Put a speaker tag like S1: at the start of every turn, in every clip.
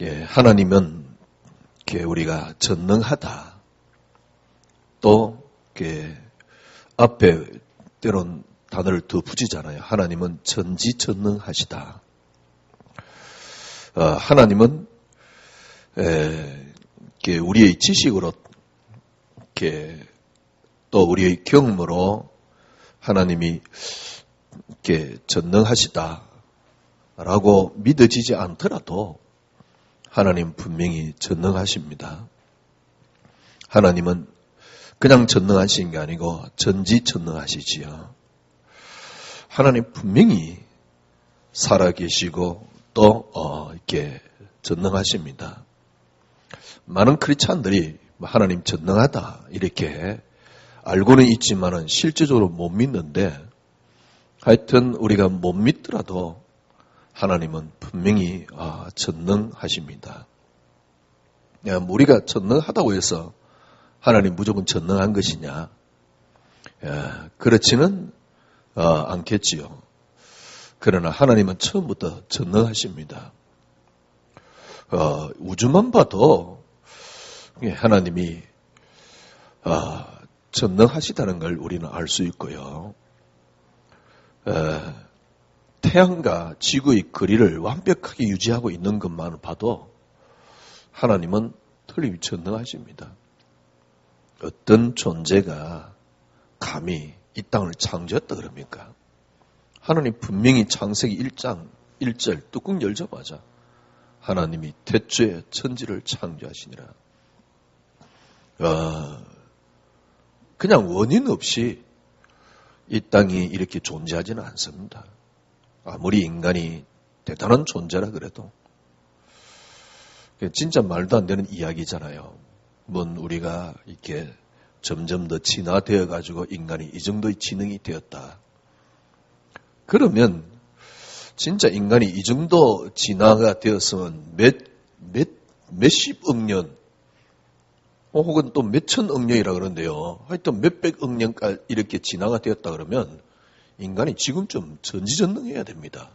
S1: 하나님은 우리가 전능하다. 또 앞에 때론 단어를 더 붙이잖아요. 하나님은 전지전능하시다. 하나님은 우리의 지식으로 또 우리의 경험으로 하나님이 전능하시다라고 믿어지지 않더라도 하나님 분명히 전능하십니다. 하나님은 그냥 전능하신 게 아니고 전지전능하시지요. 하나님 분명히 살아계시고 또 전능하십니다. 많은 크리스찬들이 하나님 전능하다 이렇게 알고는 있지만은 실제적으로 못 믿는데, 하여튼 우리가 못 믿더라도 하나님은 분명히 전능하십니다. 우리가 전능하다고 해서 하나님 무조건 전능한 것이냐? 그렇지는 않겠지요. 그러나 하나님은 처음부터 전능하십니다. 우주만 봐도 하나님이 전능하시다는 걸 우리는 알 수 있고요. 태양과 지구의 거리를 완벽하게 유지하고 있는 것만 봐도 하나님은 틀림없이 전능하십니다. 어떤 존재가 감히 이 땅을 창조했다 그럽니까? 하나님 분명히 창세기 1장 1절 뚜껑 열자마자 하나님이 태초에 천지를 창조하시니라. 그냥 원인 없이 이 땅이 이렇게 존재하지는 않습니다. 아무리 인간이 대단한 존재라 그래도 진짜 말도 안 되는 이야기잖아요. 우리가 이렇게 점점 더 진화되어 가지고 인간이 이 정도의 지능이 되었다. 그러면 진짜 인간이 이 정도 진화가 되었으면 몇십억 년 혹은 또 몇천억 년이라 그러는데요. 하여튼 몇백억 년까지 이렇게 진화가 되었다 그러면 인간이 지금쯤 전지전능해야 됩니다.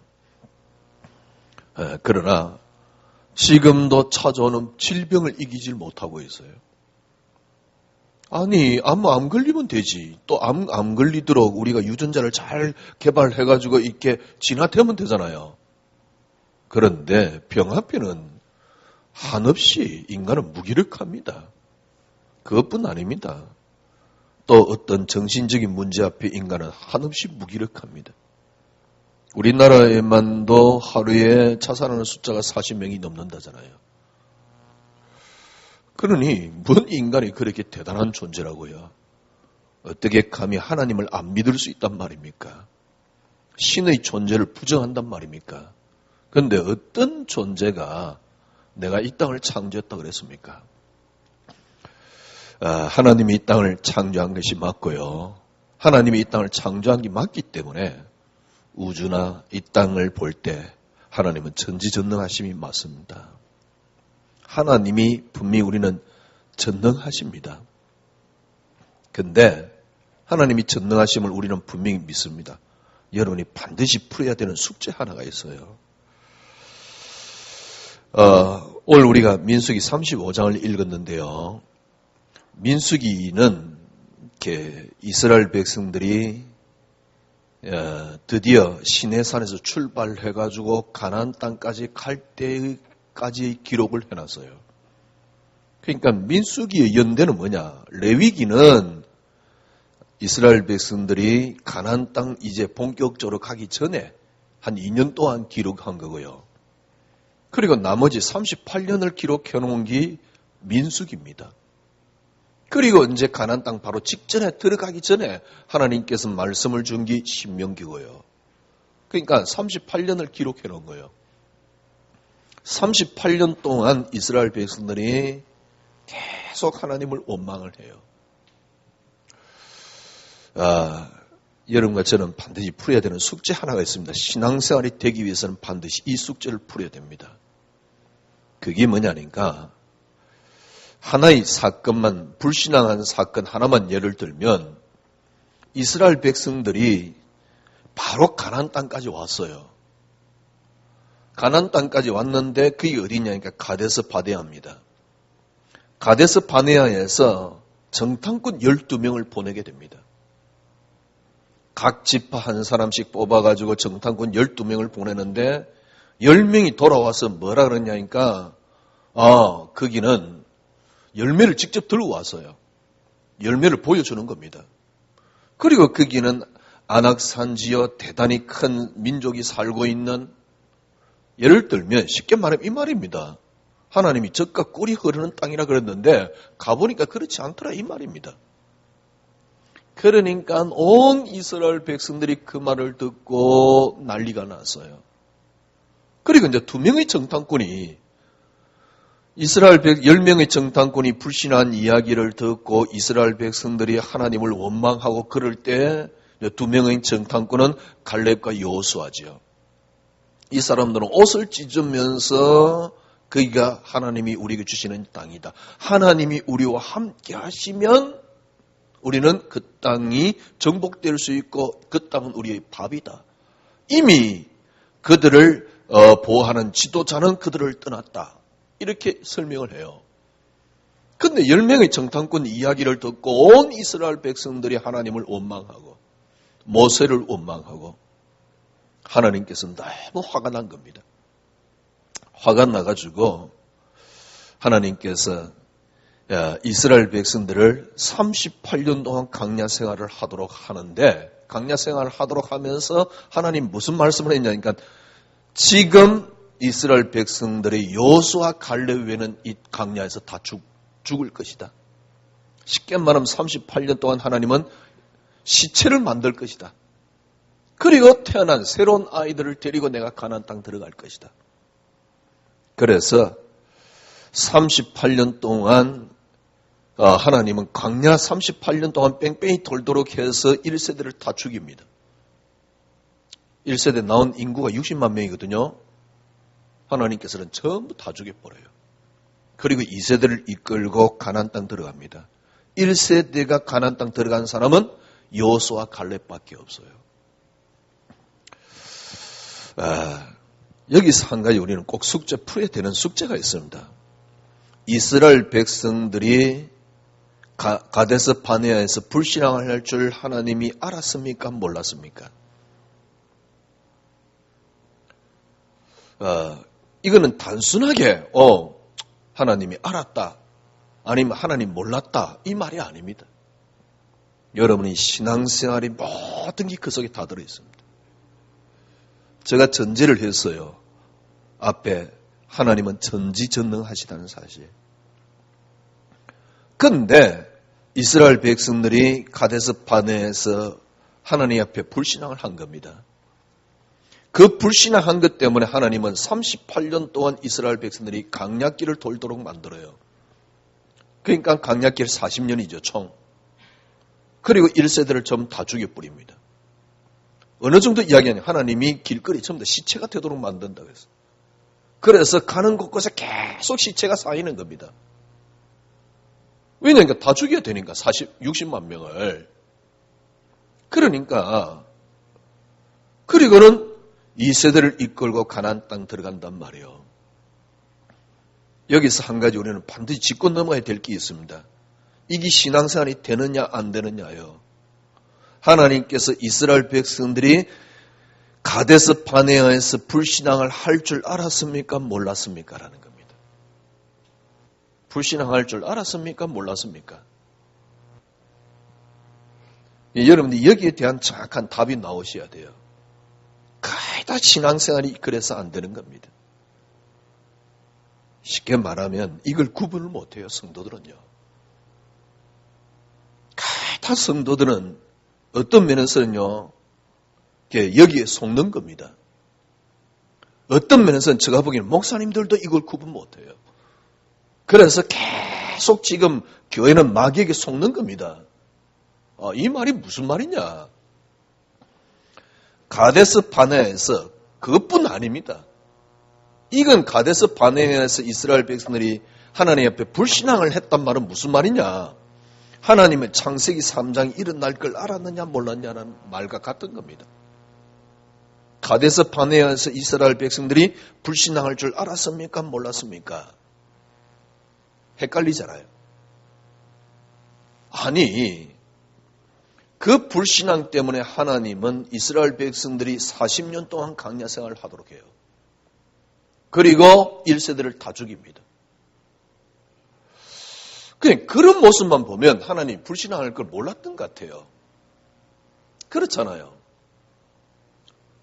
S1: 그러나 지금도 찾아오는 질병을 이기질 못하고 있어요. 아니, 암 걸리면 되지. 또 암 걸리도록 우리가 유전자를 잘 개발해가지고 이렇게 진화되면 되잖아요. 그런데 병 앞에는 한없이 인간은 무기력합니다. 그것뿐 아닙니다. 또 어떤 정신적인 문제 앞에 인간은 한없이 무기력합니다. 우리나라에만도 하루에 자살하는 숫자가 40명이 넘는다잖아요. 그러니 뭔 인간이 그렇게 대단한 존재라고요? 어떻게 감히 하나님을 안 믿을 수 있단 말입니까? 신의 존재를 부정한단 말입니까? 그런데 어떤 존재가 내가 이 땅을 창조했다 그랬습니까? 하나님이 이 땅을 창조한 것이 맞고요. 하나님이 이 땅을 창조한 게 맞기 때문에 우주나 이 땅을 볼 때 하나님은 전지전능하심이 맞습니다. 하나님이 분명히 우리는 전능하십니다. 근데 하나님이 전능하심을 우리는 분명히 믿습니다. 여러분이 반드시 풀어야 되는 숙제 하나가 있어요. 오늘 우리가 민수기 35장을 읽었는데요. 민수기는 이렇게 이스라엘 백성들이 드디어 시내산에서 출발해가지고 가나안 땅까지 갈 때까지의 기록을 해놨어요. 그러니까 민수기의 연대는 뭐냐? 레위기는 이스라엘 백성들이 가나안 땅 이제 본격적으로 가기 전에 한 2년 동안 기록한 거고요. 그리고 나머지 38년을 기록해 놓은 게 민수기입니다. 그리고 이제 가나안 땅 바로 직전에 들어가기 전에 하나님께서 말씀을 준 게 신명기고요. 그러니까 38년을 기록해 놓은 거예요. 38년 동안 이스라엘 백성들이 계속 하나님을 원망을 해요. 여러분과 저는 반드시 풀어야 되는 숙제 하나가 있습니다. 신앙생활이 되기 위해서는 반드시 이 숙제를 풀어야 됩니다. 그게 뭐냐니까 하나의 사건만, 불신앙한 사건 하나만 예를 들면 이스라엘 백성들이 바로 가나안 땅까지 왔어요. 가나안 땅까지 왔는데 그게 어디냐니까 가데스 바네아입니다. 가데스 바네아에서 정탐꾼 12명을 보내게 됩니다. 각 지파 한 사람씩 뽑아가지고 정탐꾼 12명을 보내는데 10명이 돌아와서 뭐라 그러냐니까 거기는 열매를 직접 들고 왔어요. 열매를 보여주는 겁니다. 그리고 거기는 안악산지여 대단히 큰 민족이 살고 있는, 예를 들면 쉽게 말하면 이 말입니다. 하나님이 젖과 꿀이 흐르는 땅이라 그랬는데 가보니까 그렇지 않더라 이 말입니다. 그러니까 온 이스라엘 백성들이 그 말을 듣고 난리가 났어요. 그리고 이제 2명의 정탐꾼이, 이스라엘 10명의 정탐꾼이 불신한 이야기를 듣고 이스라엘 백성들이 하나님을 원망하고 그럴 때 2명의 정탐꾼은 갈렙과 여호수아지요. 이 사람들은 옷을 찢으면서 거기가 하나님이 우리에게 주시는 땅이다. 하나님이 우리와 함께 하시면 우리는 그 땅이 정복될 수 있고 그 땅은 우리의 밥이다. 이미 그들을 보호하는 지도자는 그들을 떠났다. 이렇게 설명을 해요. 그런데 10명의 정탐꾼 이야기를 듣고 온 이스라엘 백성들이 하나님을 원망하고 모세를 원망하고 하나님께서 너무 화가 난 겁니다. 화가 나가지고 하나님께서 이스라엘 백성들을 38년 동안 광야 생활을 하도록 하는데, 광야 생활을 하도록 하면서 하나님 무슨 말씀을 했냐니까 지금 이스라엘 백성들의 여호수아 갈렙 외에는 이 광야에서 다 죽을 것이다. 쉽게 말하면 38년 동안 하나님은 시체를 만들 것이다. 그리고 태어난 새로운 아이들을 데리고 내가 가나안 땅 들어갈 것이다. 그래서 38년 동안 하나님은 광야 38년 동안 뺑뺑이 돌도록 해서 1세대를 다 죽입니다. 1세대 나온 인구가 60만 명이거든요. 하나님께서는 전부 다 죽여버려요. 그리고 2세대를 이끌고 가나안 땅 들어갑니다. 1세대가 가나안 땅 들어간 사람은 여호수아 갈렙밖에 없어요. 여기서 한 가지 우리는 꼭 숙제 풀어야 되는 숙제가 있습니다. 이스라엘 백성들이 가데스 바네아에서 불신앙을 할 줄 하나님이 알았습니까? 몰랐습니까? 이거는 단순하게 하나님이 알았다, 아니면 하나님 몰랐다, 이 말이 아닙니다. 여러분이 신앙생활이 모든 게 그 속에 다 들어있습니다. 제가 전제를 했어요. 앞에 하나님은 전지전능하시다는 사실. 그런데 이스라엘 백성들이 가데스 바네아에서 하나님 앞에 불신앙을 한 겁니다. 그 불신앙한 것 때문에 하나님은 38년 동안 이스라엘 백성들이 광야길을 돌도록 만들어요. 그러니까 광야길 40년이죠, 총. 그리고 1세대를 전부 다 죽여버립니다. 어느 정도 이야기하냐, 하나님이 길거리 전부 다 시체가 되도록 만든다고 했어요. 그래서 가는 곳곳에 계속 시체가 쌓이는 겁니다. 왜냐니까 다 죽여야 되니까 60만 명을. 그러니까 그리고는 2세대를 이끌고 가나안 땅 들어간단 말이에요. 여기서 한 가지 우리는 반드시 짚고 넘어야 될 게 있습니다. 이게 신앙생활이 되느냐 안 되느냐요. 하나님께서 이스라엘 백성들이 가데스 바네아에서 불신앙을 할 줄 알았습니까? 몰랐습니까? 라는 겁니다. 불신앙할 줄 알았습니까? 몰랐습니까? 여러분들 여기에 대한 정확한 답이 나오셔야 돼요. 거의 다 신앙생활이 그래서 안 되는 겁니다. 쉽게 말하면 이걸 구분을 못해요, 성도들은요. 거의 다 성도들은 어떤 면에서는요, 여기에 속는 겁니다. 어떤 면에서는 제가 보기에는 목사님들도 이걸 구분 못해요. 그래서 계속 지금 교회는 마귀에게 속는 겁니다. 이 말이 무슨 말이냐? 가데스 바네아에서 그것뿐 아닙니다. 이건 가데스 바네아에서 이스라엘 백성들이 하나님 앞에 불신앙을 했단 말은 무슨 말이냐? 하나님의 창세기 3장이 일어날 걸 알았느냐 몰랐냐는 말과 같은 겁니다. 가데스 바네아에서 이스라엘 백성들이 불신앙할 줄 알았습니까? 몰랐습니까? 헷갈리잖아요. 아니, 그 불신앙 때문에 하나님은 이스라엘 백성들이 40년 동안 광야 생활을 하도록 해요. 그리고 1세대를 다 죽입니다. 그런 모습만 보면 하나님 불신앙할 걸 몰랐던 것 같아요. 그렇잖아요.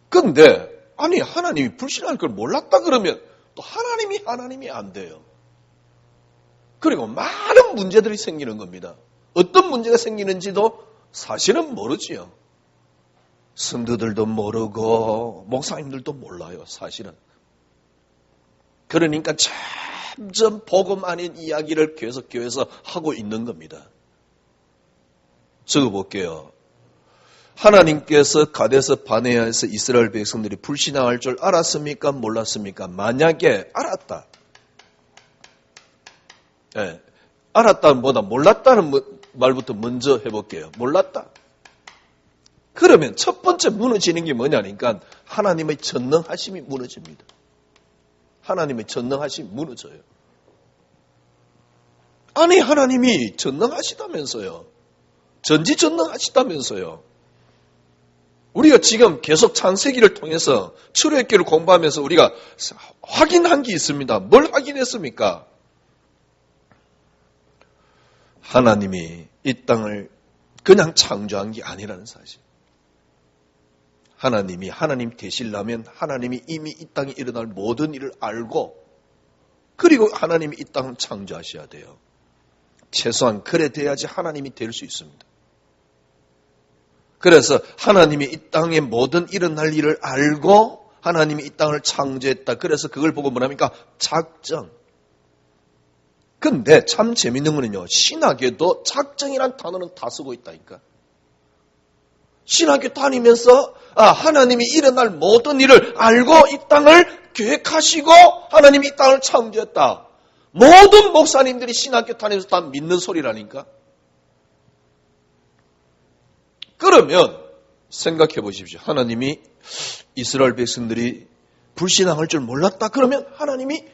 S1: 근데 아니 하나님이 불신할 걸 몰랐다 그러면 또 하나님이 안 돼요. 그리고 많은 문제들이 생기는 겁니다. 어떤 문제가 생기는지도 사실은 모르지요. 성도들도 모르고 목사님들도 몰라요. 사실은. 그러니까 점점 복음 아닌 이야기를 계속 교회에서 하고 있는 겁니다. 적어볼게요. 하나님께서 가데스 바네아에서 이스라엘 백성들이 불신앙할 줄 알았습니까? 몰랐습니까? 만약에 알았다. 네, 알았다는 보다 몰랐다는 말부터 먼저 해볼게요. 몰랐다. 그러면 첫 번째 무너지는 게 뭐냐니까 하나님의 전능하심이 무너집니다. 하나님의 전능하심이 무너져요. 아니 하나님이 전능하시다면서요. 전지전능하시다면서요. 우리가 지금 계속 창세기를 통해서 출애굽기를 공부하면서 우리가 확인한 게 있습니다. 뭘 확인했습니까? 하나님이 이 땅을 그냥 창조한 게 아니라는 사실. 하나님 되시려면 하나님이 이미 이 땅에 일어날 모든 일을 알고 그리고 하나님이 이 땅을 창조하셔야 돼요. 최소한 그래 돼야지 하나님이 될 수 있습니다. 그래서 하나님이 이 땅에 모든 일어날 일을 알고 하나님이 이 땅을 창조했다. 그래서 그걸 보고 뭐랍니까? 작정. 근데 참 재밌는 거는요. 신학에도 작정이란 단어는 다 쓰고 있다니까. 신학교 다니면서 하나님이 일어날 모든 일을 알고 이 땅을 계획하시고 하나님이 이 땅을 창조했다. 모든 목사님들이 신학교 다니면서 다 믿는 소리라니까. 그러면 생각해 보십시오. 하나님이 이스라엘 백성들이 불신앙할 줄 몰랐다. 그러면 하나님이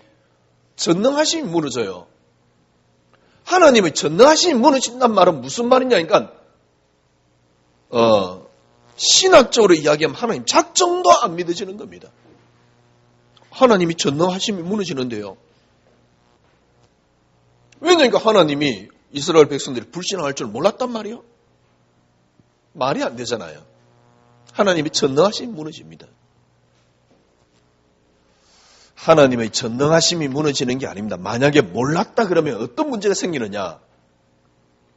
S1: 전능하심이 무너져요. 하나님의 전능하심이 무너진단 말은 무슨 말이냐니까 신학적으로 이야기하면 하나님 작정도 안 믿어지는 겁니다. 하나님이 전능하심이 무너지는데요. 왜냐니까 하나님이 이스라엘 백성들이 불신앙할 줄 몰랐단 말이에요. 말이 안 되잖아요. 하나님의 전능하심이 무너집니다. 하나님의 전능하심이 무너지는 게 아닙니다. 만약에 몰랐다 그러면 어떤 문제가 생기느냐?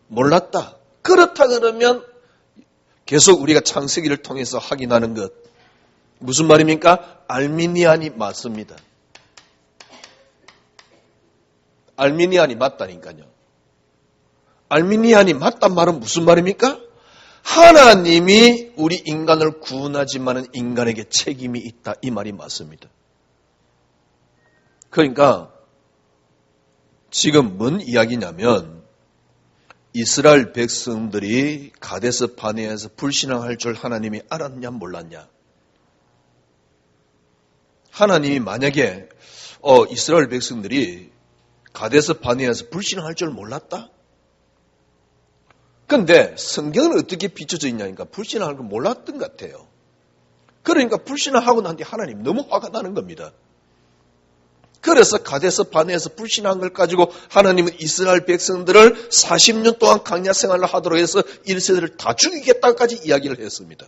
S1: 몰랐다. 그렇다 그러면 계속 우리가 창세기를 통해서 확인하는 것. 무슨 말입니까? 알미니안이 맞습니다. 알미니안이 맞다니까요. 알미니안이 맞단 말은 무슨 말입니까? 하나님이 우리 인간을 구원하지만은 인간에게 책임이 있다. 이 말이 맞습니다. 그러니까 지금 뭔 이야기냐면 이스라엘 백성들이 가데스 바네아에서 불신앙할 줄 하나님이 알았냐 몰랐냐. 하나님이 만약에 이스라엘 백성들이 가데스 바네아에서 불신앙할 줄 몰랐다? 근데 성경은 어떻게 비춰져 있냐니까 불신앙할 걸 몰랐던 것 같아요. 그러니까 불신앙하고 난 뒤 하나님 너무 화가 나는 겁니다. 그래서 가데스 바네아에서 불신한 걸 가지고 하나님은 이스라엘 백성들을 40년 동안 광야 생활을 하도록 해서 1세대를 다 죽이겠다까지 이야기를 했습니다.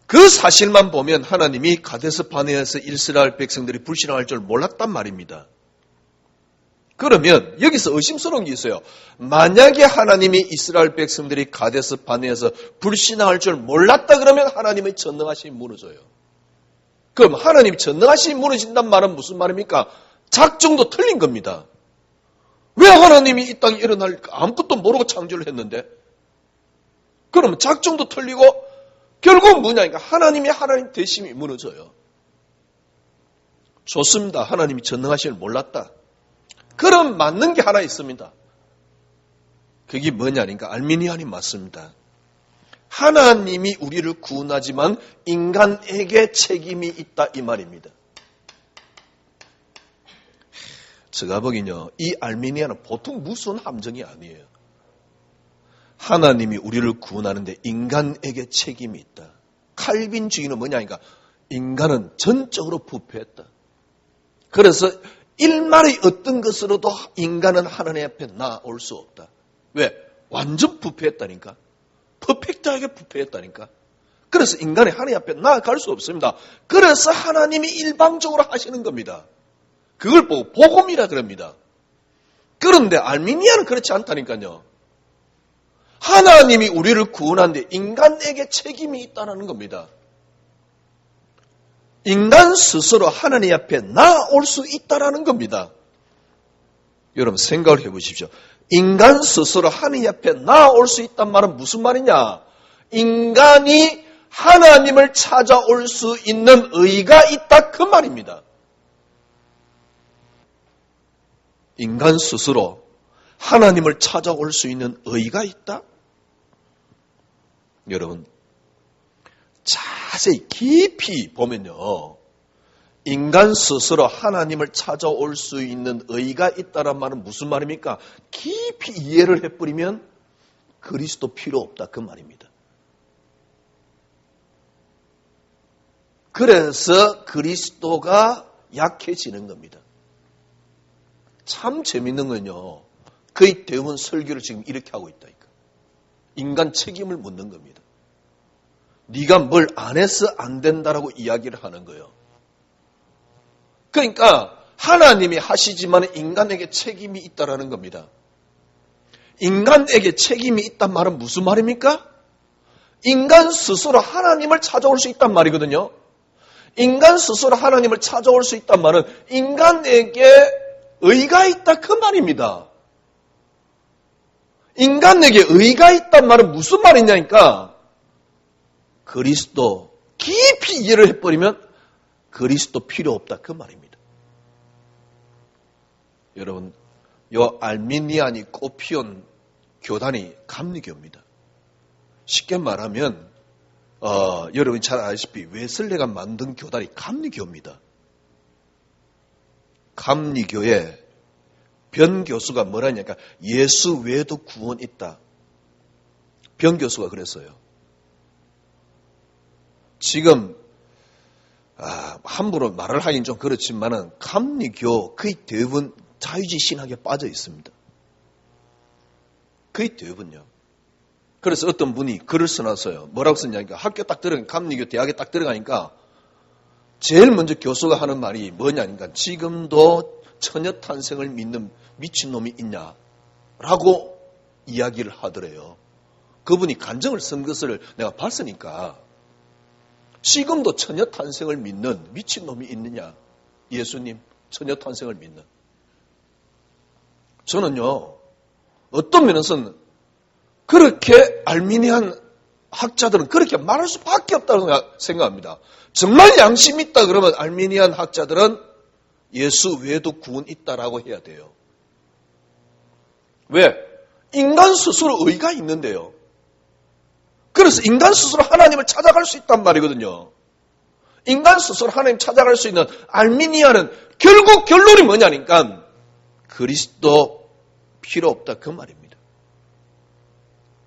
S1: 그 사실만 보면 하나님이 가데스 바네아에서 이스라엘 백성들이 불신할 줄 몰랐단 말입니다. 그러면 여기서 의심스러운 게 있어요. 만약에 하나님이 이스라엘 백성들이 가데스 바네아에서 불신할 줄 몰랐다 그러면 하나님의 전능하심이 무너져요. 그럼 하나님이 전능하심이 무너진단 말은 무슨 말입니까? 작정도 틀린 겁니다. 왜 하나님이 이 땅에 일어날 아무것도 모르고 창조를 했는데? 그러면 작정도 틀리고 결국은 뭐냐니까 하나님이 하나님 되심이 무너져요. 좋습니다. 하나님이 전능하심을 몰랐다. 그럼 맞는 게 하나 있습니다. 그게 뭐냐니까 알미니안이 맞습니다. 하나님이 우리를 구원하지만 인간에게 책임이 있다 이 말입니다. 제가 보기엔요, 이 알미니아는 보통 무서운 함정이 아니에요. 하나님이 우리를 구원하는데 인간에게 책임이 있다. 칼빈주의는 뭐냐니까 인간은 전적으로 부패했다. 그래서 일말의 어떤 것으로도 인간은 하나님 앞에 나올 수 없다. 왜? 완전 부패했다니까. 퍼펙트하게 부패했다니까. 그래서 인간이 하나님 앞에 나아갈 수 없습니다. 그래서 하나님이 일방적으로 하시는 겁니다. 그걸 보고 복음이라 그럽니다. 그런데 알미니아는 그렇지 않다니까요. 하나님이 우리를 구원하는데 인간에게 책임이 있다는 겁니다. 인간 스스로 하나님 앞에 나아올 수 있다는 겁니다. 여러분 생각을 해보십시오. 인간 스스로 하나님 앞에 나아올 수 있단 말은 무슨 말이냐? 인간이 하나님을 찾아올 수 있는 의가 있다 그 말입니다. 인간 스스로 하나님을 찾아올 수 있는 의가 있다? 여러분 자세히 깊이 보면요. 인간 스스로 하나님을 찾아올 수 있는 의가 있다는 말은 무슨 말입니까? 깊이 이해를 해버리면 그리스도 필요 없다 그 말입니다. 그래서 그리스도가 약해지는 겁니다. 참 재밌는 건요. 거의 대부분 설교를 지금 이렇게 하고 있다니까. 인간 책임을 묻는 겁니다. 네가 뭘 안 해서 안 된다라고 이야기를 하는 거예요. 그러니까 하나님이 하시지만 인간에게 책임이 있다라는 겁니다. 인간에게 책임이 있단 말은 무슨 말입니까? 인간 스스로 하나님을 찾아올 수 있단 말이거든요. 인간 스스로 하나님을 찾아올 수 있단 말은 인간에게 의가 있다 그 말입니다. 인간에게 의가 있단 말은 무슨 말이냐니까 그리스도 깊이 이해를 해버리면 그리스도 필요 없다 그 말입니다. 여러분 요 알미니안이 꽃피운 교단이 감리교입니다. 쉽게 말하면 여러분이 잘 아시다시피 웨슬레가 만든 교단이 감리교입니다. 감리교의 변 교수가 뭐라 하냐니까 예수 외에도 구원 있다. 변 교수가 그랬어요. 지금 함부로 말을 하긴 좀 그렇지만은 감리교 거의 대부분 자유주의 신학에 빠져 있습니다. 거의 대부분요. 그래서 어떤 분이 글을 써놨어요. 뭐라고 썼냐니까 학교 딱 감리교 대학에 딱 들어가니까 제일 먼저 교수가 하는 말이 뭐냐니까 지금도 처녀 탄생을 믿는 미친놈이 있냐라고 이야기를 하더래요. 그분이 간증을 쓴 것을 내가 봤으니까 지금도 처녀 탄생을 믿는 미친놈이 있느냐? 예수님 처녀 탄생을 믿는. 저는요. 어떤 면에서는 그렇게 알미니안 학자들은 그렇게 말할 수밖에 없다고 생각합니다. 정말 양심 있다 그러면 알미니안 학자들은 예수 외에도 구원 있다라고 해야 돼요. 왜? 인간 스스로 의가 있는데요. 그래서 인간 스스로 하나님을 찾아갈 수 있단 말이거든요. 인간 스스로 하나님 찾아갈 수 있는 알미니아는 결국 결론이 뭐냐니까 그리스도 필요 없다 그 말입니다.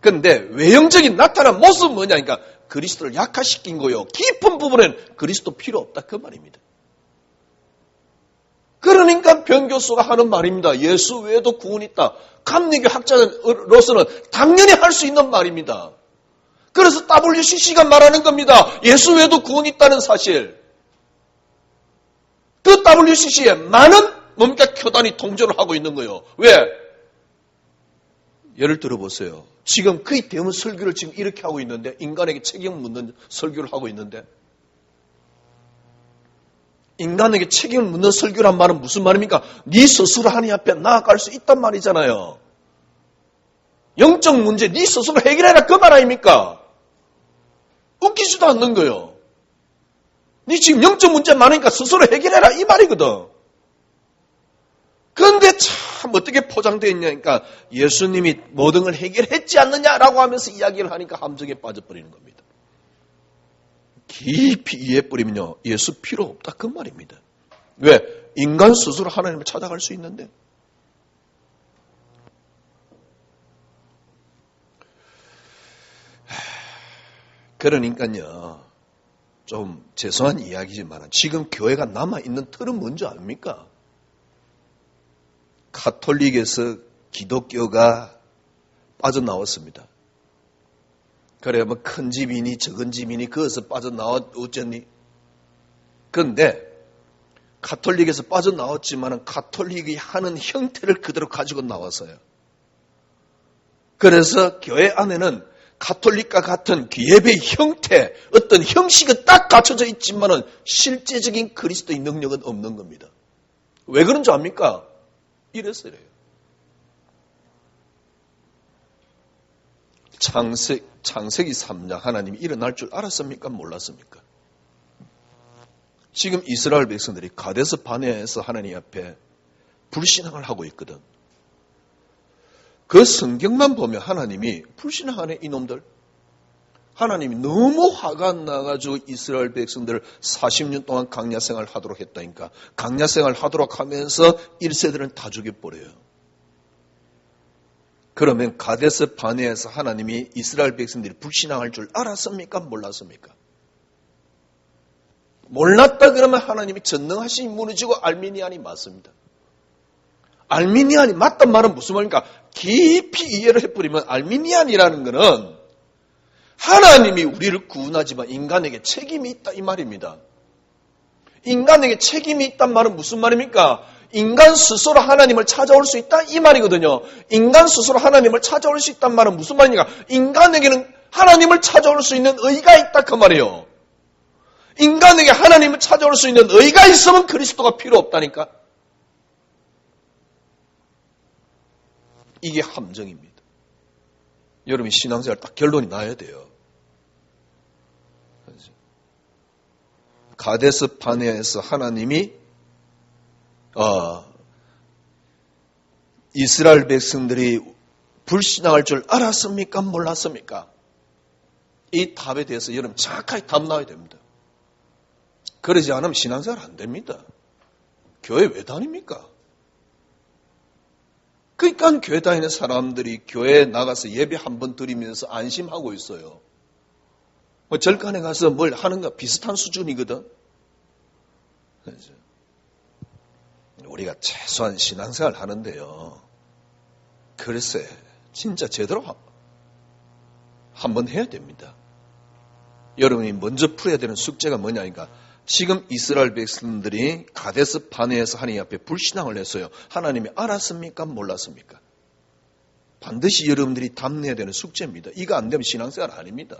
S1: 그런데 외형적인 나타난 모습은 뭐냐니까 그리스도를 약화시킨 거요. 깊은 부분엔 그리스도 필요 없다 그 말입니다. 그러니까 변 교수가 하는 말입니다. 예수 외에도 구원이 있다. 감리교 학자로서는 당연히 할 수 있는 말입니다. 그래서 WCC가 말하는 겁니다. 예수 외에도 구원이 있다는 사실. 그 WCC에 많은 뭡니까 교단이 동조를 하고 있는 거예요. 왜? 예를 들어보세요. 지금 거의 대부분 설교를 지금 이렇게 하고 있는데 인간에게 책임을 묻는 설교를 하고 있는데 인간에게 책임을 묻는 설교란 말은 무슨 말입니까? 네 스스로 하나님 앞에 나아갈 수 있단 말이잖아요. 영적 문제 네 스스로 해결해라 그 말 아닙니까? 웃기지도 않는 거예요. 네 지금 영적 문제 많으니까 스스로 해결해라 이 말이거든. 그런데 참 어떻게 포장되어 있냐니까 예수님이 모든 걸 해결했지 않느냐라고 하면서 이야기를 하니까 함정에 빠져버리는 겁니다. 깊이 이해해버리면요. 예수 필요 없다 그 말입니다. 왜? 인간 스스로 하나님을 찾아갈 수 있는데. 그러니까요. 좀 죄송한 이야기지만 지금 교회가 남아있는 틀은 뭔지 압니까? 가톨릭에서 기독교가 빠져나왔습니다. 그래 뭐 큰 집이니 적은 집이니 거기서 빠져나왔 어쩌니. 그런데 가톨릭에서 빠져나왔지만 가톨릭이 하는 형태를 그대로 가지고 나왔어요. 그래서 교회 안에는 가톨릭과 같은 예배의 형태, 어떤 형식은 딱 갖춰져 있지만 실제적인 그리스도의 능력은 없는 겁니다. 왜 그런 줄 압니까? 이랬어요. 창세기 3장 하나님이 일어날 줄 알았습니까? 몰랐습니까? 지금 이스라엘 백성들이 가데스 바네아에서 하나님 앞에 불신앙을 하고 있거든. 그 성경만 보면 하나님이 불신앙하네 이놈들. 하나님이 너무 화가 나가지고 이스라엘 백성들을 40년 동안 강야 생활 하도록 했다니까. 강야 생활 하도록 하면서 1세들은 다 죽여버려요. 그러면 가데스 바네아에서 하나님이 이스라엘 백성들이 불신앙할 줄 알았습니까? 몰랐습니까? 몰랐다 그러면 하나님이 전능하신 무너지고 알미니안이 맞습니다. 알미니안이 맞단 말은 무슨 말입니까? 깊이 이해를 해버리면 알미니안이라는 것은 하나님이 우리를 구원하지만 인간에게 책임이 있다 이 말입니다. 인간에게 책임이 있단 말은 무슨 말입니까? 인간 스스로 하나님을 찾아올 수 있다 이 말이거든요. 인간 스스로 하나님을 찾아올 수 있단 말은 무슨 말입니까? 인간에게는 하나님을 찾아올 수 있는 의가 있다 그 말이에요. 인간에게 하나님을 찾아올 수 있는 의가 있으면 그리스도가 필요 없다니까. 이게 함정입니다. 여러분이 신앙생활 딱 결론이 나야 돼요. 가데스 바네아에서 하나님이 이스라엘 백성들이 불신앙할 줄 알았습니까? 몰랐습니까? 이 답에 대해서 여러분 정확하게 답 나와야 됩니다. 그러지 않으면 신앙생활 안 됩니다. 교회 왜 다닙니까? 그러니까 교회 다니는 사람들이 교회에 나가서 예배 한 번 드리면서 안심하고 있어요. 뭐 절간에 가서 뭘 하는가 비슷한 수준이거든. 우리가 최소한 신앙생활 하는데요. 글쎄 진짜 제대로 한번 해야 됩니다. 여러분이 먼저 풀어야 되는 숙제가 뭐냐니까 지금 이스라엘 백성들이 가데스 바네아에서 하나님 앞에 불신앙을 했어요. 하나님이 알았습니까? 몰랐습니까? 반드시 여러분들이 답내야 되는 숙제입니다. 이거 안 되면 신앙생활 아닙니다.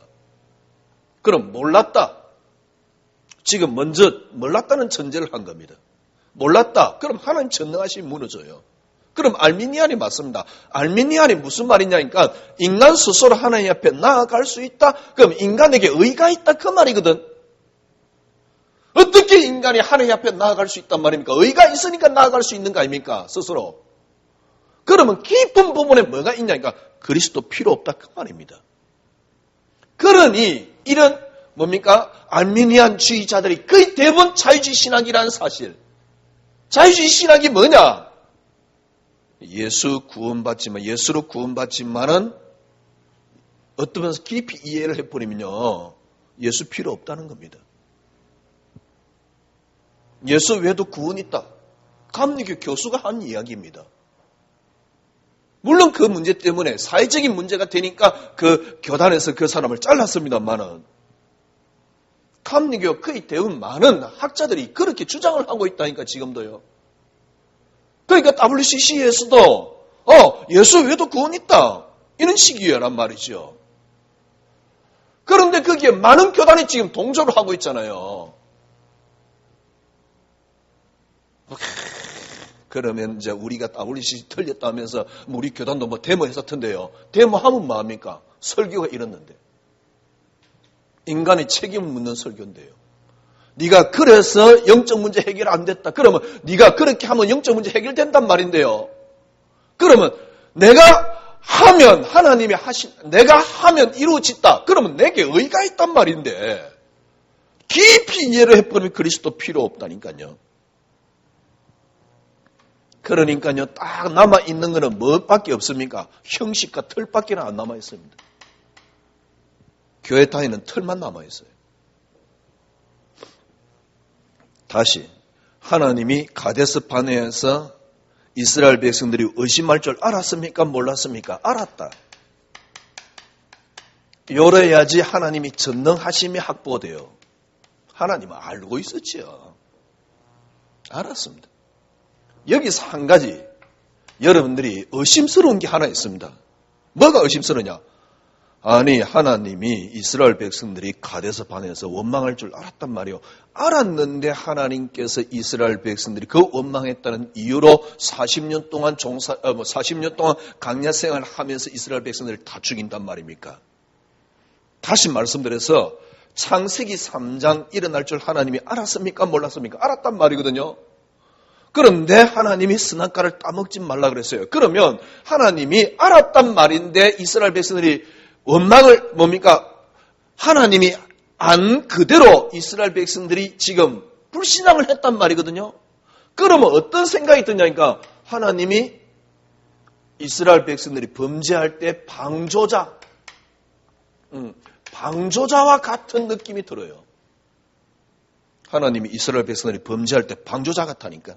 S1: 그럼 몰랐다. 지금 먼저 몰랐다는 전제를 한 겁니다. 몰랐다. 그럼 하나님 전능하심이 무너져요. 그럼 알미니안이 맞습니다. 알미니안이 무슨 말이냐니까 인간 스스로 하나님 앞에 나아갈 수 있다. 그럼 인간에게 의가 있다 그 말이거든. 어떻게 인간이 하나님 앞에 나아갈 수 있단 말입니까? 의가 있으니까 나아갈 수 있는 거 아닙니까? 스스로. 그러면 깊은 부분에 뭐가 있냐니까 그리스도 필요 없다 그 말입니다. 그러니 이런 뭡니까? 알미니안주의자들이 거의 대부분 자유주의 신학이라는 사실. 자유주의 신학이 뭐냐? 예수로 구원받지만은 어떤 면에서 깊이 이해를 해버리면요. 예수 필요 없다는 겁니다. 예수 외에도 구원이 있다. 감리교 교수가 한 이야기입니다. 물론 그 문제 때문에 사회적인 문제가 되니까 그 교단에서 그 사람을 잘랐습니다만은 감리교 거의 대부분 많은 학자들이 그렇게 주장을 하고 있다니까 지금도요. 그러니까 WCC에서도 예수 외에도 구원이 있다. 이런 식이란 말이죠. 그런데 거기에 많은 교단이 지금 동조를 하고 있잖아요. 그러면 이제 우리가 WCC 틀렸다 하면서 우리 교단도 뭐 데모했을 텐데요. 데모하면 뭐합니까? 설교가 이랬는데. 인간의 책임을 묻는 설교인데요. 네가 그래서 영적 문제 해결 안 됐다. 그러면 네가 그렇게 하면 영적 문제 해결된단 말인데요. 그러면 내가 하면 하나님이 내가 하면 이루어진다. 그러면 내게 의가 있단 말인데 깊이 이해를 해버리면 그리스도 필요 없다니까요. 그러니까요, 딱 남아있는 거는 뭐밖에 없습니까? 형식과 틀밖에 안 남아있습니다. 교회 다니는 틀만 남아있어요. 다시 하나님이 가데스 바네에서 이스라엘 백성들이 의심할 줄 알았습니까? 몰랐습니까? 알았다. 요래야지 하나님이 전능하심이 확보돼요. 하나님은 알고 있었지요. 알았습니다. 여기서 한 가지 여러분들이 의심스러운 게 하나 있습니다. 뭐가 의심스러우냐? 아니 하나님이 이스라엘 백성들이 가데스 바네에서 원망할 줄 알았단 말이요. 알았는데 하나님께서 이스라엘 백성들이 그 원망했다는 이유로 40년 동안 40년 동안 광야 생활을 하면서 이스라엘 백성들을 다 죽인단 말입니까? 다시 말씀드려서 창세기 3장 일어날 줄 하나님이 알았습니까? 몰랐습니까? 알았단 말이거든요. 그런데 하나님이 스나가를 따먹지 말라 그랬어요. 그러면 하나님이 알았단 말인데 이스라엘 백성들이 원망을 뭡니까? 하나님이 안 그대로 이스라엘 백성들이 지금 불신앙을 했단 말이거든요. 그러면 어떤 생각이 드냐니까 하나님이 이스라엘 백성들이 범죄할 때 방조자와 같은 느낌이 들어요. 하나님이 이스라엘 백성들이 범죄할 때 방조자 같다니까.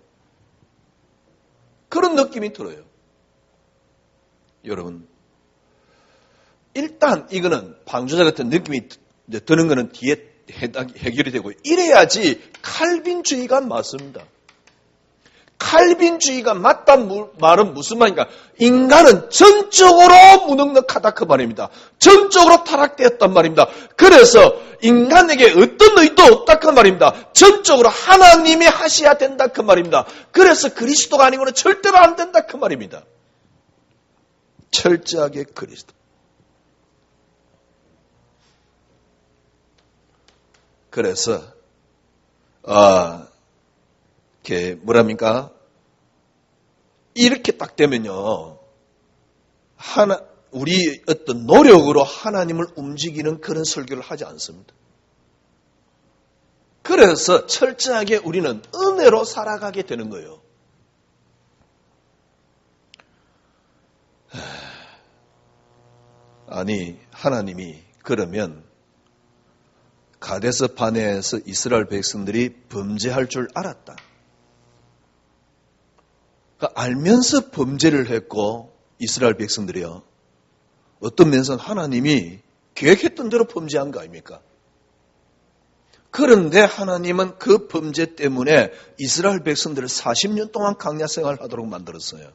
S1: 그런 느낌이 들어요. 여러분, 일단 이거는 방조자 같은 느낌이 드는 거는 뒤에 해결이 되고 이래야지 칼빈주의가 맞습니다. 칼빈주의가 맞다는 말은 무슨 말인가? 인간은 전적으로 무능력하다 그 말입니다. 전적으로 타락되었단 말입니다. 그래서 인간에게 어떤 의도 없다 그 말입니다. 전적으로 하나님이 하셔야 된다 그 말입니다. 그래서 그리스도가 아니고는 절대로 안 된다 그 말입니다. 철저하게 그리스도. 그래서 뭐랍니까? 이렇게 딱 되면요. 우리 어떤 노력으로 하나님을 움직이는 그런 설교를 하지 않습니다. 그래서 철저하게 우리는 은혜로 살아가게 되는 거예요. 아니, 하나님이 그러면 가데스 바네에서 이스라엘 백성들이 범죄할 줄 알았다. 그러니까 알면서 범죄를 했고 이스라엘 백성들이요. 어떤 면에서는 하나님이 계획했던 대로 범죄한 거 아닙니까? 그런데 하나님은 그 범죄 때문에 이스라엘 백성들을 40년 동안 광야 생활을 하도록 만들었어요.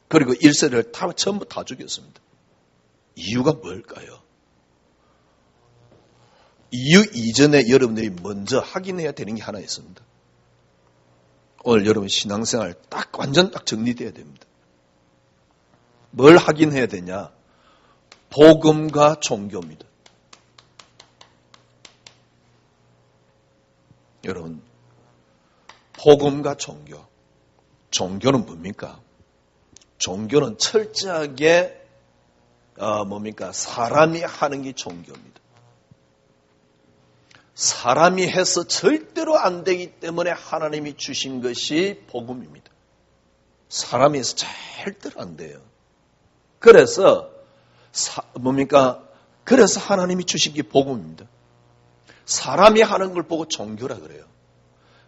S1: 그리고 1세대를 전부 다 죽였습니다. 이유가 뭘까요? 이유 이전에 여러분들이 먼저 확인해야 되는 게 하나 있습니다. 오늘 여러분 신앙생활 완전 정리돼야 됩니다. 뭘 확인해야 되냐? 복음과 종교입니다. 여러분, 복음과 종교. 종교는 뭡니까? 종교는 철저하게 사람이 하는 게 종교입니다. 사람이 해서 절대로 안 되기 때문에 하나님이 주신 것이 복음입니다. 사람이 해서 절대로 안 돼요. 그래서 그래서 하나님이 주신 게 복음입니다. 사람이 하는 걸 보고 종교라 그래요.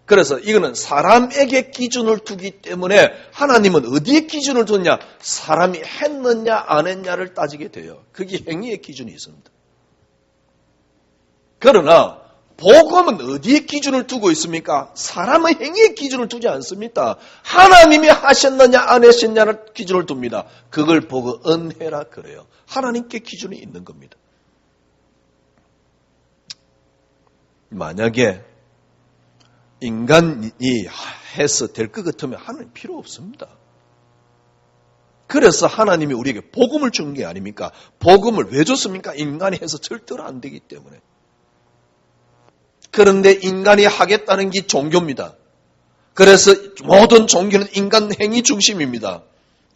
S1: 그래서 이거는 사람에게 기준을 두기 때문에 하나님은 어디에 기준을 뒀냐? 사람이 했느냐 안 했냐를 따지게 돼요. 그게 행위의 기준이 있습니다. 그러나 복음은 어디에 기준을 두고 있습니까? 사람의 행위의 기준을 두지 않습니다. 하나님이 하셨느냐 안 하셨냐를 기준을 둡니다. 그걸 보고 은혜라 그래요. 하나님께 기준이 있는 겁니다. 만약에 인간이 해서 될 것 같으면 하나님 필요 없습니다. 그래서 하나님이 우리에게 복음을 준 게 아닙니까? 복음을 왜 줬습니까? 인간이 해서 절대로 안 되기 때문에. 그런데 인간이 하겠다는 게 종교입니다. 그래서 모든 종교는 인간 행위 중심입니다.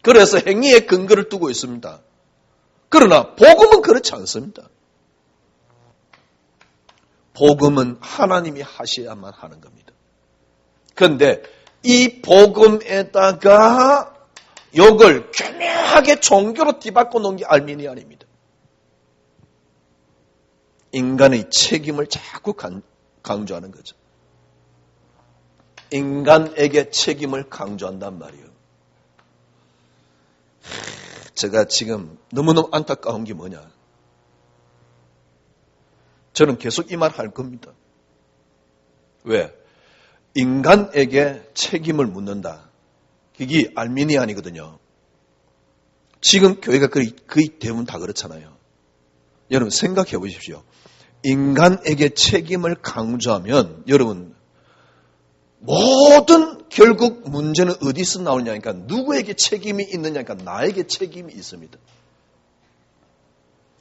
S1: 그래서 행위에 근거를 두고 있습니다. 그러나 복음은 그렇지 않습니다. 복음은 하나님이 하셔야만 하는 겁니다. 그런데 이 복음에다가 이걸 교묘하게 종교로 뒤바꿔 놓은 게 알미니안입니다. 인간의 책임을 자꾸 강조하는 거죠. 인간에게 책임을 강조한단 말이에요. 제가 지금 너무너무 안타까운 게 뭐냐. 저는 계속 이 말 할 겁니다. 왜? 인간에게 책임을 묻는다. 그게 알미니안이거든요. 지금 교회가 거의 대부분 다 그렇잖아요. 여러분 생각해 보십시오. 인간에게 책임을 강조하면 여러분 모든 결국 문제는 어디서 나오냐니까 누구에게 책임이 있느냐니까 나에게 책임이 있습니다.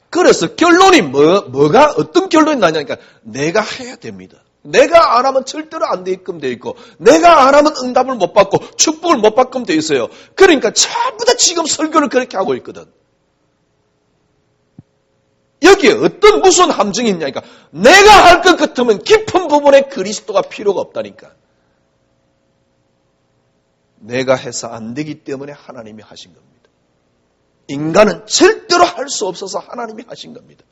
S1: 그래서 결론이 뭐가 어떤 결론이 나냐니까 내가 해야 됩니다. 내가 안 하면 절대로 안 되게끔 돼 있고 내가 안 하면 응답을 못 받고 축복을 못 받게끔 돼 있어요. 그러니까 전부 다 지금 설교를 그렇게 하고 있거든. 여기에 어떤 무슨 함정이 있냐니까 내가 할 것 같으면 깊은 부분에 그리스도가 필요가 없다니까. 내가 해서 안 되기 때문에 하나님이 하신 겁니다. 인간은 절대로 할 수 없어서 하나님이 하신 겁니다.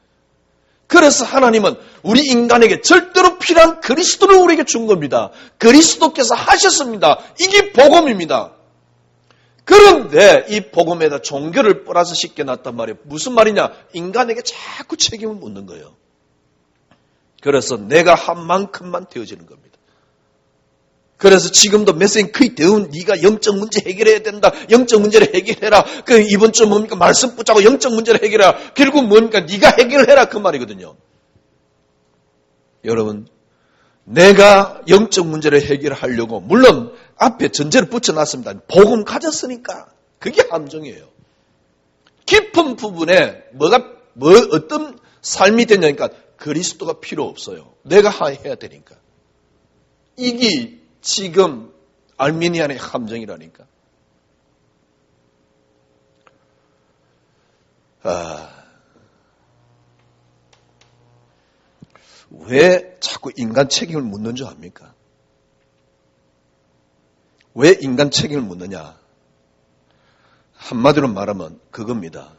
S1: 그래서 하나님은 우리 인간에게 절대로 필요한 그리스도를 우리에게 준 겁니다. 그리스도께서 하셨습니다. 이게 복음입니다. 그런데 이 복음에다 종교를 플러스 시켜놨단 말이에요. 무슨 말이냐? 인간에게 자꾸 책임을 묻는 거예요. 그래서 내가 한 만큼만 되어지는 겁니다. 그래서 지금도 메시지 거의 대부분 네가 영적 문제 해결해야 된다. 영적 문제를 해결해라. 그 이번 주 뭡니까? 말씀 붙잡고 영적 문제를 해결해라. 결국 뭡니까? 네가 해결해라 그 말이거든요. 여러분, 내가 영적 문제를 해결하려고 물론 앞에 전제를 붙여놨습니다. 복음 가졌으니까 그게 함정이에요. 깊은 부분에 어떤 삶이 되냐니까 그리스도가 필요 없어요. 내가 해야 되니까. 이게 지금 알미니안의 함정이라니까. 왜 자꾸 인간 책임을 묻는 줄 압니까? 왜 인간 책임을 묻느냐? 한마디로 말하면 그겁니다.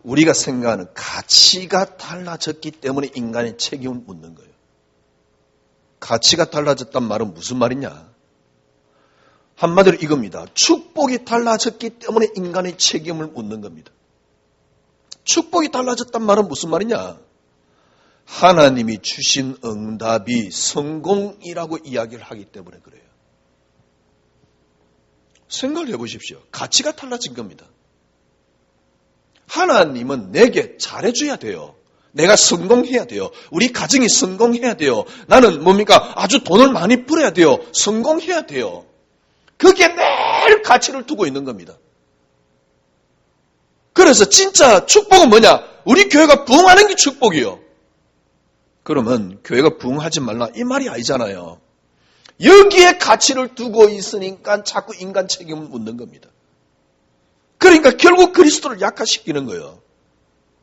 S1: 우리가 생각하는 가치가 달라졌기 때문에 인간의 책임을 묻는 거예요. 가치가 달라졌단 말은 무슨 말이냐? 한마디로 이겁니다. 축복이 달라졌기 때문에 인간의 책임을 묻는 겁니다. 축복이 달라졌단 말은 무슨 말이냐? 하나님이 주신 응답이 성공이라고 이야기를 하기 때문에 그래요. 생각을 해보십시오. 가치가 달라진 겁니다. 하나님은 내게 잘해줘야 돼요. 내가 성공해야 돼요. 우리 가정이 성공해야 돼요. 나는 뭡니까? 아주 돈을 많이 벌어야 돼요. 성공해야 돼요. 그게 매일 가치를 두고 있는 겁니다. 그래서 진짜 축복은 뭐냐? 우리 교회가 부흥하는 게 축복이요. 그러면 교회가 부흥하지 말라 이 말이 아니잖아요. 여기에 가치를 두고 있으니까 자꾸 인간 책임을 묻는 겁니다. 그러니까 결국 그리스도를 약화시키는 거예요.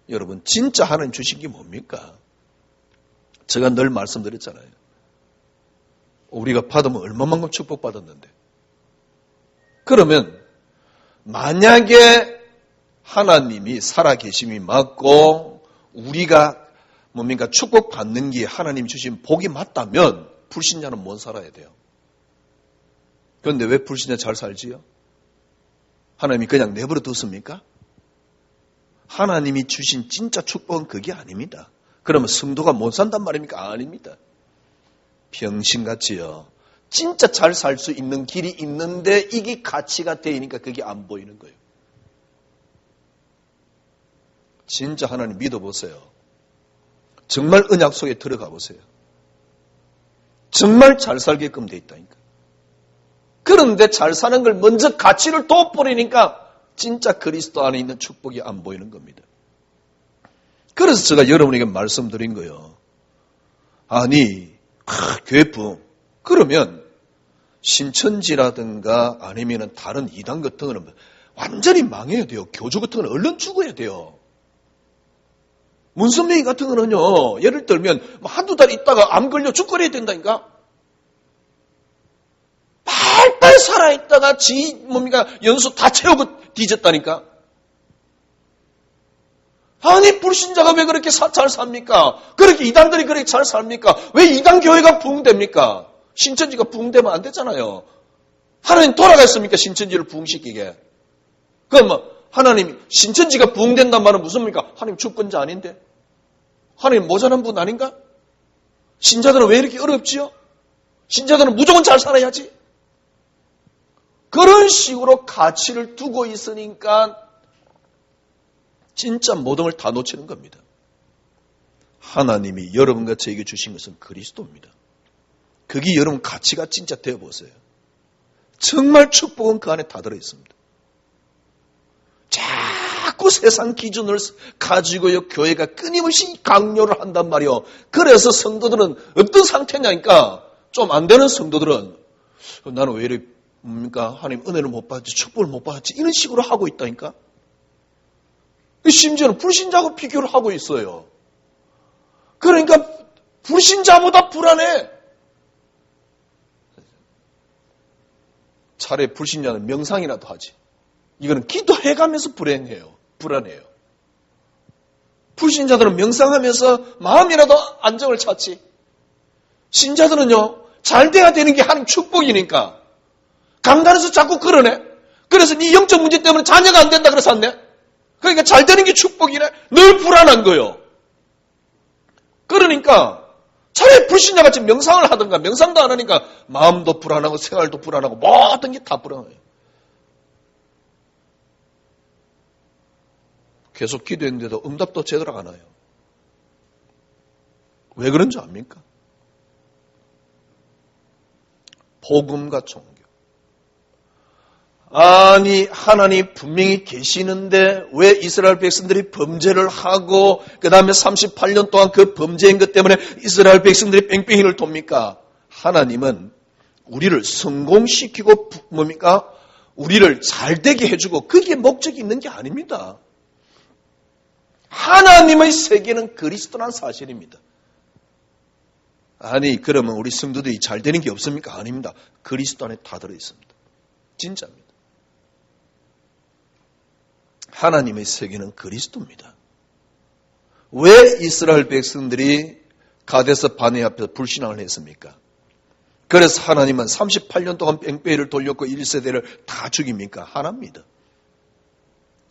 S1: 여러분 진짜 하나님 주신 게 뭡니까? 제가 늘 말씀드렸잖아요. 우리가 받으면 얼마만큼 축복받았는데. 그러면 만약에 하나님이 살아계심이 맞고 우리가 뭡니까? 축복받는 게 하나님 주신 복이 맞다면 불신자는 못 살아야 돼요. 그런데 왜 불신자 잘 살지요? 하나님이 그냥 내버려 뒀습니까? 하나님이 주신 진짜 축복은 그게 아닙니다. 그러면 성도가 못 산단 말입니까? 아닙니다. 병신같이요. 진짜 잘 살 수 있는 길이 있는데 이게 가치가 되니까 그게 안 보이는 거예요. 진짜 하나님 믿어보세요. 정말 언약 속에 들어가 보세요. 정말 잘 살게끔 돼 있다니까. 그런데 잘 사는 걸 먼저 가치를 돋버리니까 진짜 그리스도 안에 있는 축복이 안 보이는 겁니다. 그래서 제가 여러분에게 말씀드린 거예요. 아니 교회 부흥. 그러면 신천지라든가 아니면은 다른 이단 같은 거는 완전히 망해야 돼요. 교주 같은 거는 얼른 죽어야 돼요. 문선명이 같은 거는요, 예를 들면 한두 달 있다가 암 걸려 죽거려야 된다니까? 팔팔 살아있다가 연수 다 채우고 뒤졌다니까? 아니, 불신자가 왜 그렇게 잘 삽니까? 그렇게 이단들이 그렇게 잘 삽니까? 왜 이단 교회가 부흥됩니까? 신천지가 부흥되면 안 되잖아요. 하나님 돌아갔습니까? 신천지를 부흥시키게. 그럼 하나님이 신천지가 부흥된단 말은 무슨 말입니까? 하나님 주권자 아닌데? 하나님 모자란 분 아닌가? 신자들은 왜 이렇게 어렵지요? 신자들은 무조건 잘 살아야지. 그런 식으로 가치를 두고 있으니까 진짜 모든 걸 다 놓치는 겁니다. 하나님이 여러분과 저에게 주신 것은 그리스도입니다. 그게 여러분 가치가 진짜 되어보세요. 정말 축복은 그 안에 다 들어있습니다. 자꾸 세상 기준을 가지고요, 교회가 끊임없이 강요를 한단 말이요. 그래서 성도들은 어떤 상태냐니까, 좀 안 되는 성도들은 나는 왜 이래, 뭡니까? 하나님 은혜를 못 받았지, 축복을 못 받았지, 이런 식으로 하고 있다니까. 심지어는 불신자하고 비교를 하고 있어요. 그러니까 불신자보다 불안해. 차라리 불신자는 명상이라도 하지. 이거는 기도해가면서 불안해요. 불신자들은 명상하면서 마음이라도 안정을 찾지. 신자들은요, 잘 돼야 되는 게 하나님 축복이니까 강단에서 자꾸 그러네. 그래서 네 영적 문제 때문에 자녀가 안 된다 그래서 왔네. 그러니까 잘 되는 게 축복이네. 늘 불안한 거요. 그러니까 차라리 불신자같이 명상을 하든가, 명상도 안 하니까 마음도 불안하고 생활도 불안하고 모든 게 다 불안해요. 계속 기도했는데도 응답도 제대로 안 와요. 왜 그런지 압니까? 복음과 종교. 아니, 하나님 분명히 계시는데 왜 이스라엘 백성들이 범죄를 하고 그 다음에 38년 동안 그 범죄인 것 때문에 이스라엘 백성들이 뺑뺑이를 돕니까? 하나님은 우리를 성공시키고 뭡니까? 우리를 잘되게 해주고 그게 목적이 있는 게 아닙니다. 하나님의 세계는 그리스도란 사실입니다. 아니, 그러면 우리 성도들이 잘 되는 게 없습니까? 아닙니다. 그리스도 안에 다 들어있습니다. 진짜입니다. 하나님의 세계는 그리스도입니다. 왜 이스라엘 백성들이 가데스 바네 앞에서 불신앙을 했습니까? 그래서 하나님은 38년 동안 뺑뺑이를 돌렸고 1세대를 다 죽입니까? 하나입니다.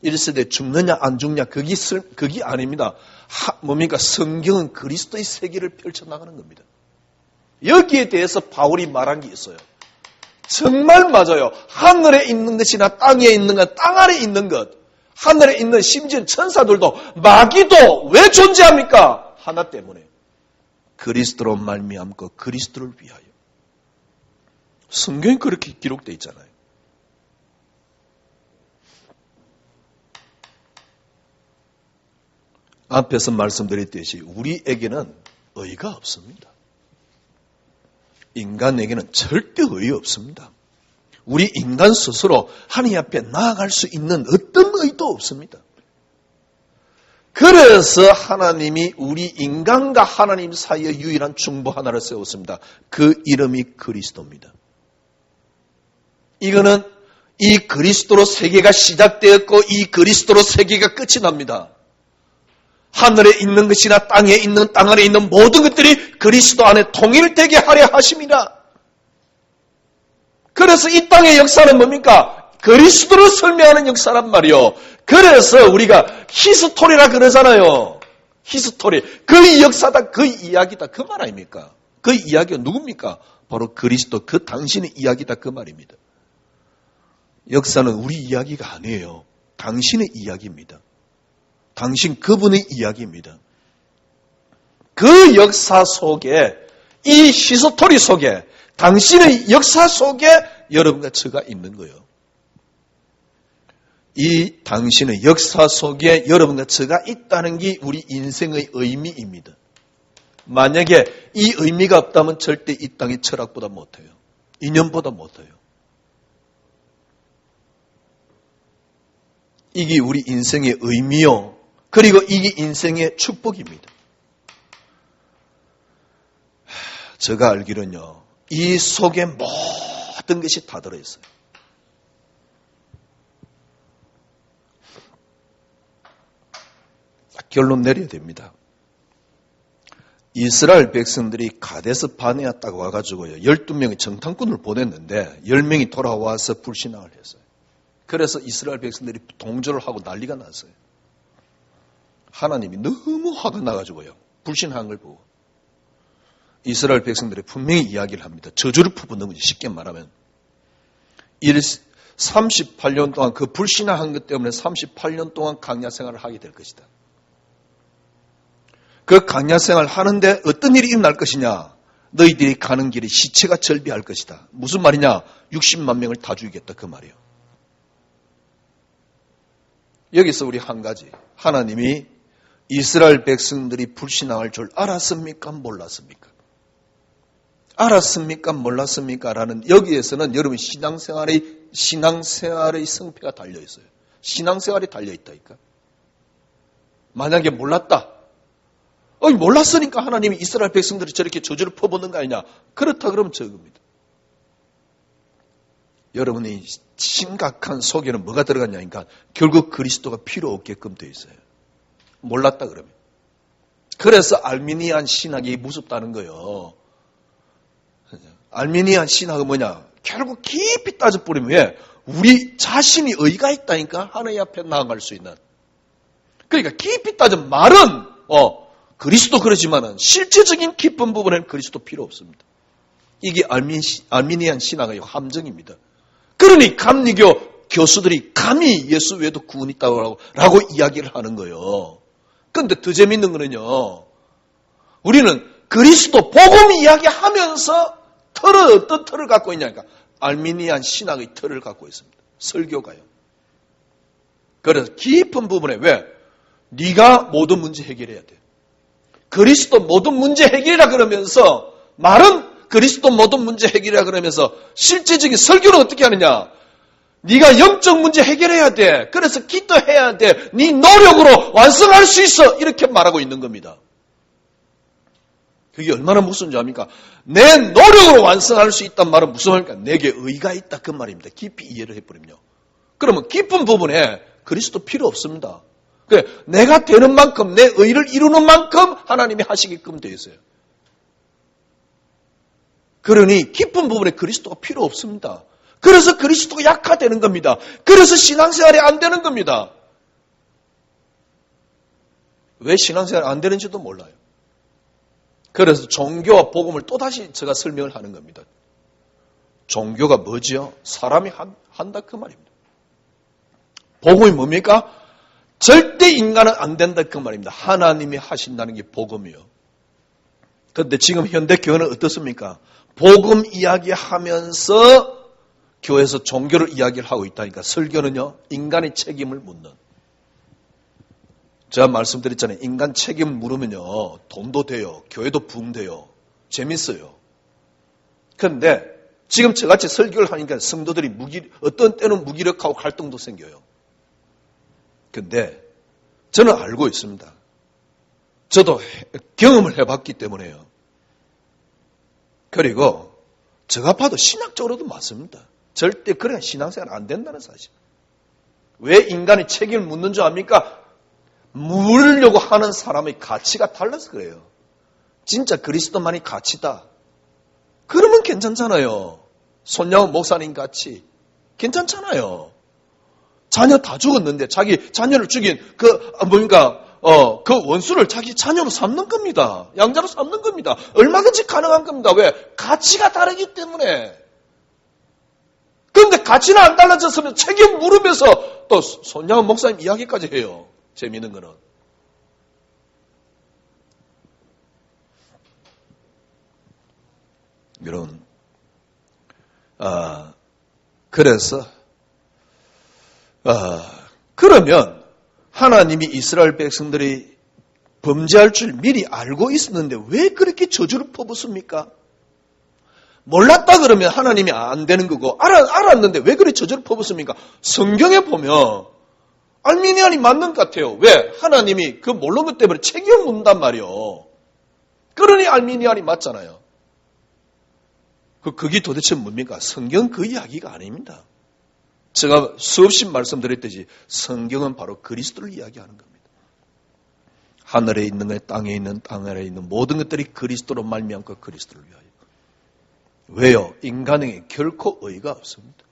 S1: 1세대 죽느냐 안 죽느냐 그게 아닙니다. 뭡니까? 성경은 그리스도의 세계를 펼쳐나가는 겁니다. 여기에 대해서 바울이 말한 게 있어요. 정말 맞아요. 하늘에 있는 것이나 땅에 있는 것, 땅 아래 있는 것, 하늘에 있는 심지어 천사들도 마귀도 왜 존재합니까? 하나 때문에. 그리스도로 말미암고 그리스도를 위하여. 성경이 그렇게 기록되어 있잖아요. 앞에서 말씀드렸듯이 우리에게는 의가 없습니다. 인간에게는 절대 의 없습니다. 우리 인간 스스로 하나님 앞에 나아갈 수 있는 어떤 의도 없습니다. 그래서 하나님이 우리 인간과 하나님 사이의 유일한 중보 하나를 세웠습니다. 그 이름이 그리스도입니다. 이거는 이 그리스도로 세계가 시작되었고 이 그리스도로 세계가 끝이 납니다. 하늘에 있는 것이나 땅에 있는 땅 안에 있는 모든 것들이 그리스도 안에 통일되게 하려 하심이라. 그래서 이 땅의 역사는 뭡니까? 그리스도를 설명하는 역사란 말이요. 그래서 우리가 히스토리라 그러잖아요. 히스토리. 그 역사다, 그 이야기다, 그 말 아닙니까? 그 이야기가 누굽니까? 바로 그리스도, 그 당신의 이야기다, 그 말입니다. 역사는 우리 이야기가 아니에요. 당신의 이야기입니다. 당신 그분의 이야기입니다. 그 역사 속에, 이 히스토리 속에, 당신의 역사 속에 여러분과 저가 있는 거예요. 이 당신의 역사 속에 여러분과 저가 있다는 게 우리 인생의 의미입니다. 만약에 이 의미가 없다면 절대 이 땅이 철학보다 못해요. 이념보다 못해요. 이게 우리 인생의 의미요. 그리고 이게 인생의 축복입니다. 제가 알기로는요, 이 속에 모든 것이 다 들어있어요. 결론 내려야 됩니다. 이스라엘 백성들이 가데스 바네아 딱 와가지고요, 12명의 정탐꾼을 보냈는데 10명이 돌아와서 불신앙을 했어요. 그래서 이스라엘 백성들이 동조를 하고 난리가 났어요. 하나님이 너무 화가 나가지고요, 불신한 걸 보고 이스라엘 백성들이 분명히 이야기를 합니다. 저주를 퍼붓는 거지, 쉽게 말하면. 38년 동안 그 불신앙한 것 때문에 38년 동안 강야 생활을 하게 될 것이다. 그 강야 생활을 하는데 어떤 일이 일어날 것이냐? 너희들이 가는 길에 시체가 절비할 것이다. 무슨 말이냐? 60만 명을 다 죽이겠다, 그 말이에요. 여기서 우리 한 가지, 하나님이 이스라엘 백성들이 불신앙할 줄 알았습니까? 몰랐습니까? 알았습니까? 몰랐습니까? 라는 여기에서는 여러분 신앙생활의 성패가 달려있어요. 신앙생활이 달려있다니까. 만약에 몰랐다. 몰랐으니까 하나님이 이스라엘 백성들이 저렇게 저주를 퍼붓는 거 아니냐. 그렇다 그러면 저겁니다. 여러분이 심각한 속에는 뭐가 들어갔냐니까 결국 그리스도가 필요 없게끔 되어 있어요. 몰랐다 그러면. 그래서 알미니안 신학이 무섭다는 거예요. 알미니안 신학은 뭐냐? 결국 깊이 따져보면 왜? 우리 자신이 의가 있다니까 하나님 앞에 나아갈 수 있는. 그러니까 깊이 따지면 말은 그리스도 그러지만은 실제적인 깊은 부분에는 그리스도 필요 없습니다. 이게 알미니안 신학의 함정입니다. 그러니 감리교 교수들이 감히 예수 외에도 구원이 있다고 라고 이야기를 하는 거예요. 그런데 더 재밌는 거는요, 우리는 그리스도 복음 이야기하면서 어떤 틀을 갖고 있냐니까 알미니안 신학의 틀을 갖고 있습니다. 설교가요. 그래서 깊은 부분에 왜? 네가 모든 문제 해결해야 돼. 그리스도 모든 문제 해결이라 그러면서 말은 그리스도 모든 문제 해결이라 그러면서 실제적인 설교는 어떻게 하느냐? 네가 영적 문제 해결해야 돼. 그래서 기도해야 돼. 네 노력으로 완성할 수 있어. 이렇게 말하고 있는 겁니다. 그게 얼마나 무슨 줄 압니까? 내 노력으로 완성할 수 있단 말은 무슨 말입니까? 내게 의가 있다 그 말입니다. 깊이 이해를 해버리면요. 그러면 깊은 부분에 그리스도 필요 없습니다. 그래, 내가 되는 만큼 내 의를 이루는 만큼 하나님이 하시게끔 되어 있어요. 그러니 깊은 부분에 그리스도가 필요 없습니다. 그래서 그리스도가 약화되는 겁니다. 그래서 신앙생활이 안 되는 겁니다. 왜 신앙생활이 안 되는지도 몰라요. 그래서 종교와 복음을 또다시 제가 설명을 하는 겁니다. 종교가 뭐지요? 사람이 한다 그 말입니다. 복음이 뭡니까? 절대 인간은 안 된다 그 말입니다. 하나님이 하신다는 게 복음이요. 그런데 지금 현대 교회는 어떻습니까? 복음 이야기하면서 교회에서 종교를 이야기를 하고 있다니까. 설교는요, 인간의 책임을 묻는. 제가 말씀드렸잖아요. 인간 책임을 물으면요, 돈도 돼요. 교회도 붕돼요. 재밌어요. 그런데 지금 저같이 설교를 하니까 성도들이 어떤 때는 무기력하고 갈등도 생겨요. 그런데 저는 알고 있습니다. 저도 경험을 해봤기 때문에요. 그리고 제가 봐도 신학적으로도 맞습니다. 절대 그래야 신앙생활 안 된다는 사실. 왜 인간의 책임을 묻는 줄 압니까? 물으려고 하는 사람의 가치가 달라서 그래요. 진짜 그리스도만이 가치다. 그러면 괜찮잖아요. 손양원 목사님 같이. 괜찮잖아요. 자녀 다 죽었는데 자기 자녀를 죽인 그 원수를 자기 자녀로 삼는 겁니다. 양자로 삼는 겁니다. 얼마든지 가능한 겁니다. 왜? 가치가 다르기 때문에. 그런데 가치는 안 달라졌으면 책임 물으면서 또 손양원 목사님 이야기까지 해요. 재미있는 거는. 여러분, 그래서 그러면 하나님이 이스라엘 백성들이 범죄할 줄 미리 알고 있었는데 왜 그렇게 저주를 퍼붓습니까? 몰랐다 그러면 하나님이 안 되는 거고 알았는데 왜 그렇게 저주를 퍼붓습니까? 성경에 보면 알미니안이 맞는 것 같아요. 왜? 하나님이 그 모르는 것 때문에 책임 묻는단 말이요. 그러니 알미니안이 맞잖아요. 그게 도대체 뭡니까? 성경 그 이야기가 아닙니다. 제가 수없이 말씀드렸듯이 성경은 바로 그리스도를 이야기하는 겁니다. 하늘에 있는 것, 땅에 있는 모든 것들이 그리스도로 말미암고 그리스도를 위하여. 왜요? 인간에게 결코 의의가 없습니다.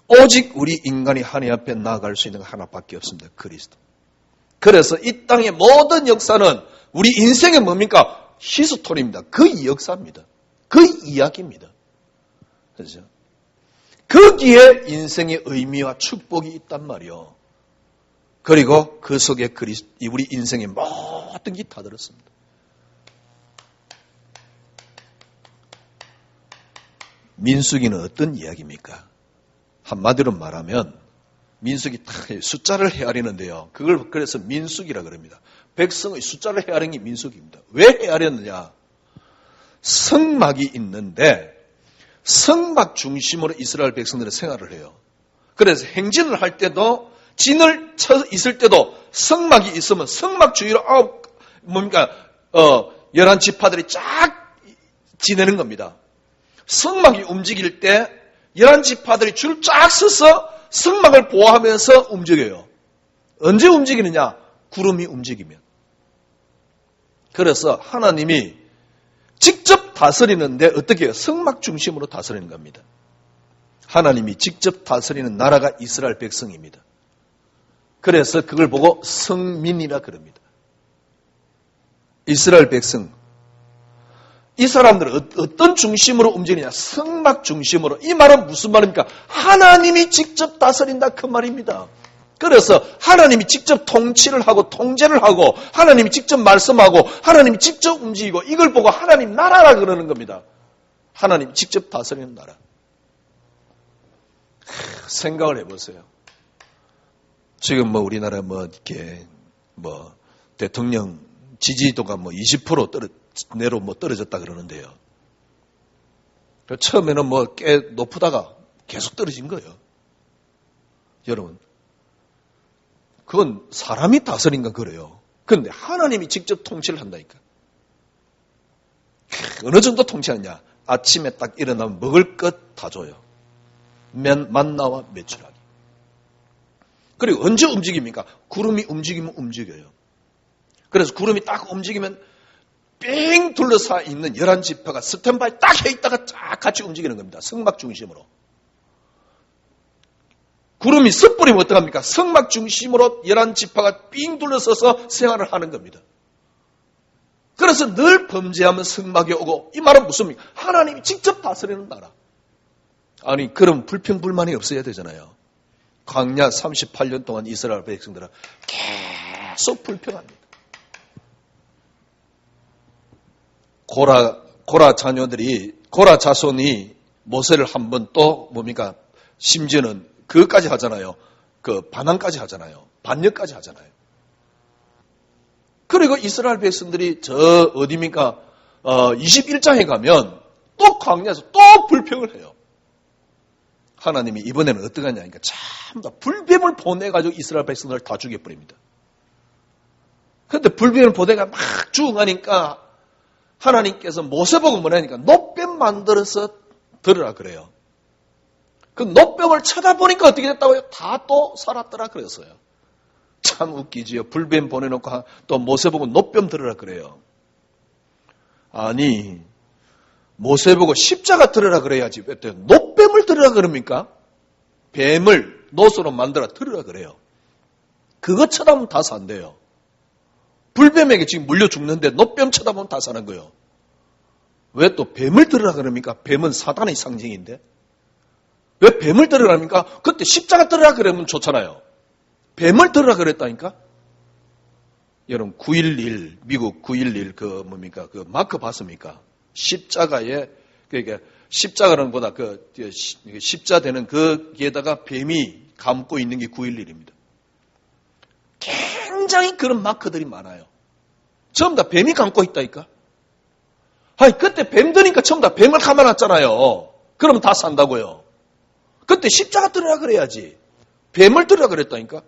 S1: 오직 우리 인간이 하나님 앞에 나아갈 수 있는 거 하나밖에 없습니다. 그리스도. 그래서 이 땅의 모든 역사는 우리 인생의 뭡니까? 히스토리입니다. 그 역사입니다. 그 이야기입니다. 그렇죠? 거기에 인생의 의미와 축복이 있단 말이요. 그리고 그 속에 우리 인생의 모든 게 다 들었습니다. 민수기는 어떤 이야기입니까? 한마디로 말하면 민수기 딱 숫자를 헤아리는데요. 그걸 그래서 민수기라 그럽니다. 백성의 숫자를 헤아리는 게 민수기입니다. 왜 헤아렸느냐? 성막이 있는데 성막 중심으로 이스라엘 백성들은 생활을 해요. 그래서 행진을 할 때도 진을 쳐 있을 때도 성막이 있으면 성막 주위로 11지파들이 쫙 지내는 겁니다. 성막이 움직일 때 11지파들이 줄 쫙 서서 성막을 보호하면서 움직여요. 언제 움직이느냐? 구름이 움직이면. 그래서 하나님이 직접 다스리는데 어떻게 해요? 성막 중심으로 다스리는 겁니다. 하나님이 직접 다스리는 나라가 이스라엘 백성입니다. 그래서 그걸 보고 성민이라 그럽니다. 이스라엘 백성. 이 사람들은 어떤 중심으로 움직이냐? 성막 중심으로. 이 말은 무슨 말입니까? 하나님이 직접 다스린다 그 말입니다. 그래서 하나님이 직접 통치를 하고 통제를 하고 하나님이 직접 말씀하고 하나님이 직접 움직이고 이걸 보고 하나님 나라라 그러는 겁니다. 하나님이 직접 다스리는 나라. 생각을 해보세요. 지금 우리나라 이렇게 대통령 지지도가 20% 내로 떨어졌다 그러는데요. 처음에는 꽤 높다가 계속 떨어진 거예요. 여러분, 그건 사람이 다스린가 그래요. 그런데 하나님이 직접 통치를 한다니까. 어느 정도 통치하냐? 아침에 딱 일어나면 먹을 것 다 줘요. 만나와 메추라기. 그리고 언제 움직입니까? 구름이 움직이면 움직여요. 그래서 구름이 딱 움직이면 삥 둘러싸 있는 11지파가 스탠바이 딱 해 있다가 쫙 같이 움직이는 겁니다. 성막 중심으로. 구름이 섣버리면 어떡합니까? 성막 중심으로 11지파가 삥 둘러서서 생활을 하는 겁니다. 그래서 늘 범죄하면 성막에 오고, 이 말은 무슨 말입니까? 하나님이 직접 다스리는 나라. 아니, 그럼 불평불만이 없어야 되잖아요. 광야 38년 동안 이스라엘 백성들은 계속 불평합니다. 고라 자손이 모세를 한번 또 뭡니까? 심지어는 그것까지 하잖아요. 반항까지 하잖아요. 반역까지 하잖아요. 그리고 이스라엘 백성들이 어디입니까? 21장에 가면 또 광야에서 또 불평을 해요. 하나님이 이번에는 어떻게 하냐니까 참 다 불뱀을 보내가지고 이스라엘 백성들을 다 죽여버립니다. 그런데 불뱀을 보내가 막 죽어가니까 하나님께서 모세 보고 뭐라니까 놋뱀 만들어서 들으라 그래요. 그 놋뱀을 쳐다보니까 어떻게 됐다고요? 다 또 살았더라 그랬어요. 참 웃기지요. 불뱀 보내놓고 또 모세 보고 놋뱀 들으라 그래요. 아니 모세 보고 십자가 들으라 그래야지 왜 놋뱀을 들으라 그럽니까? 뱀을 놋으로 만들어 들으라 그래요. 그거 쳐다보면 다 산대요. 불뱀에게 지금 물려 죽는데 놋뱀 쳐다보면 다 사는 거예요. 왜 또 뱀을 들으라 그럽니까? 뱀은 사단의 상징인데. 왜 뱀을 들으라 합니까? 그때 십자가 들으라 그러면 좋잖아요. 뱀을 들으라 그랬다니까? 여러분 9.11 미국 9.11 그 마크 봤습니까? 십자가에 그러니까 십자가는 보다 십자되는 거기에다가 뱀이 감고 있는 게 9.11입니다. 굉장히 그런 마크들이 많아요. 전부 다 뱀이 감고 있다니까. 아니, 그때 뱀 드니까 전부 다 뱀을 감아놨잖아요. 그러면 다 산다고요. 그때 십자가 들으라 그래야지. 뱀을 들으라 그랬다니까.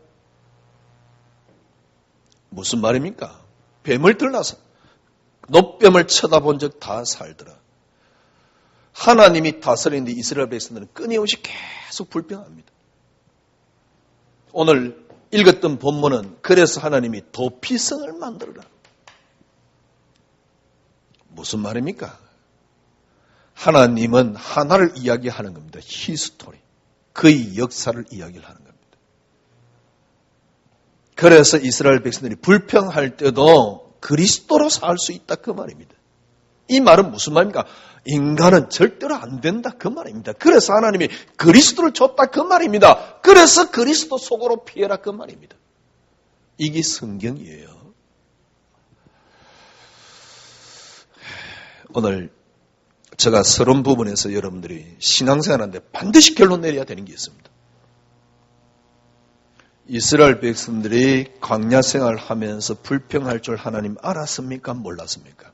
S1: 무슨 말입니까? 뱀을 들라서 노뱀을 쳐다본 적 다 살더라. 하나님이 다스리는데 이스라엘 백성들은 끊임없이 계속 불평합니다. 오늘 읽었던 본문은 그래서 하나님이 도피성을 만들어라. 무슨 말입니까? 하나님은 하나를 이야기하는 겁니다. 히스토리. 그의 역사를 이야기를 하는 겁니다. 그래서 이스라엘 백성들이 불평할 때도 그리스도로 살 수 있다 그 말입니다. 이 말은 무슨 말입니까? 인간은 절대로 안 된다 그 말입니다. 그래서 하나님이 그리스도를 줬다 그 말입니다. 그래서 그리스도 속으로 피해라 그 말입니다. 이게 성경이에요. 오늘 제가 서론 부분에서 여러분들이 신앙생활하는데 반드시 결론 내려야 되는 게 있습니다. 이스라엘 백성들이 광야 생활을 하면서 불평할 줄 하나님 알았습니까? 몰랐습니까?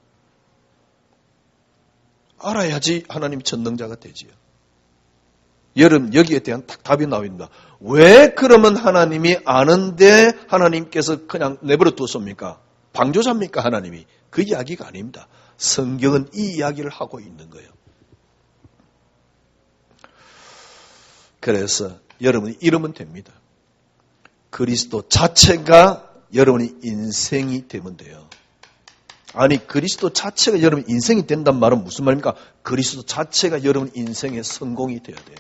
S1: 알아야지 하나님 전능자가 되지요. 여러분 여기에 대한 딱 답이 나옵니다. 왜 그러면 하나님이 아는데 하나님께서 그냥 내버려 두었습니까? 방조자입니까 하나님이? 그 이야기가 아닙니다. 성경은 이 이야기를 하고 있는 거예요. 그래서 여러분이 이러면 됩니다. 그리스도 자체가 여러분의 인생이 되면 돼요. 아니 그리스도 자체가 여러분 인생이 된단 말은 무슨 말입니까? 그리스도 자체가 여러분 인생의 성공이 되어야 돼요.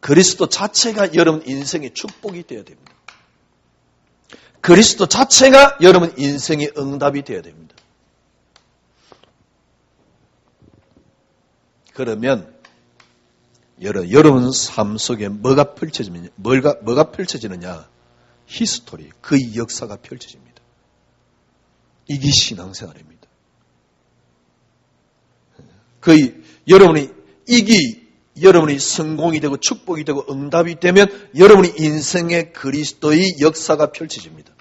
S1: 그리스도 자체가 여러분 인생의 축복이 되어야 됩니다. 그리스도 자체가 여러분 인생의 응답이 되어야 됩니다. 그러면 여러분 삶 속에 뭐가 펼쳐지느냐? 히스토리, 그의 역사가 펼쳐집니다. 이게 신앙생활입니다. 여러분이 성공이 되고 축복이 되고 응답이 되면 여러분이 인생의 그리스도의 역사가 펼쳐집니다.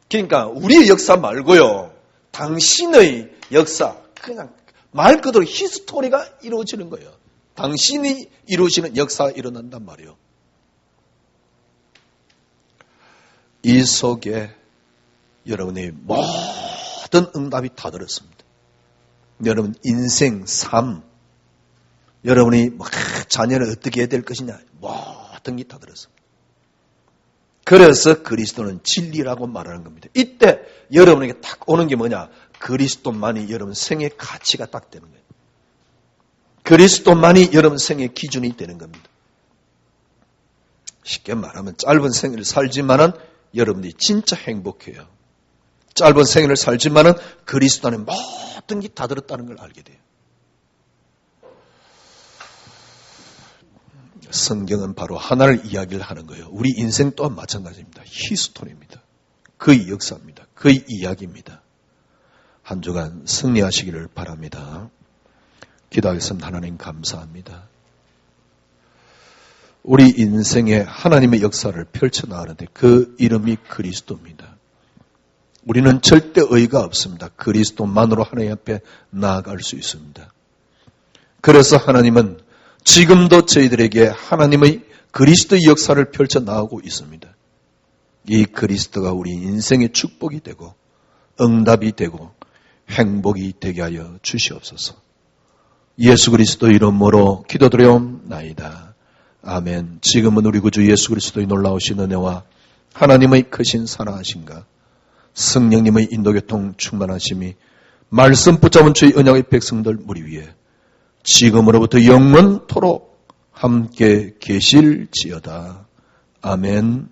S1: 그러니까 우리의 역사 말고요. 당신의 역사, 그냥 말 그대로 히스토리가 이루어지는 거예요. 당신이 이루어지는 역사가 일어난단 말이에요. 이 속에 여러분의 모든 응답이 다 들었습니다. 여러분 인생, 삶, 여러분이 자녀를 어떻게 해야 될 것이냐 모든 게 다 들었습니다. 그래서 그리스도는 진리라고 말하는 겁니다. 이때 여러분에게 딱 오는 게 뭐냐? 그리스도만이 여러분 생의 가치가 딱 되는 거예요. 그리스도만이 여러분 생의 기준이 되는 겁니다. 쉽게 말하면 짧은 생을 살지만은 여러분들이 진짜 행복해요. 짧은 생을 살지만은 그리스도 안에 모든 게 다 들었다는 걸 알게 돼요. 성경은 바로 하나를 이야기를 하는 거예요. 우리 인생 또한 마찬가지입니다. 히스토리입니다. 그의 역사입니다. 그의 이야기입니다. 한 주간 승리하시기를 바랍니다. 기도하겠습니다. 하나님 감사합니다. 우리 인생에 하나님의 역사를 펼쳐나가는데 그 이름이 그리스도입니다. 우리는 절대 의의가 없습니다. 그리스도만으로 하나님 앞에 나아갈 수 있습니다. 그래서 하나님은 지금도 저희들에게 하나님의 그리스도의 역사를 펼쳐나가고 있습니다. 이 그리스도가 우리 인생의 축복이 되고 응답이 되고 행복이 되게 하여 주시옵소서. 예수 그리스도 이름으로 기도드려옵나이다. 아멘. 지금은 우리 구주 예수 그리스도의 놀라우신 은혜와 하나님의 크신 사랑하심과 성령님의 인도교통 충만하심이 말씀 붙잡은 주의 언약의 백성들 무리 위에 지금으로부터 영원토록 함께 계실지어다. 아멘.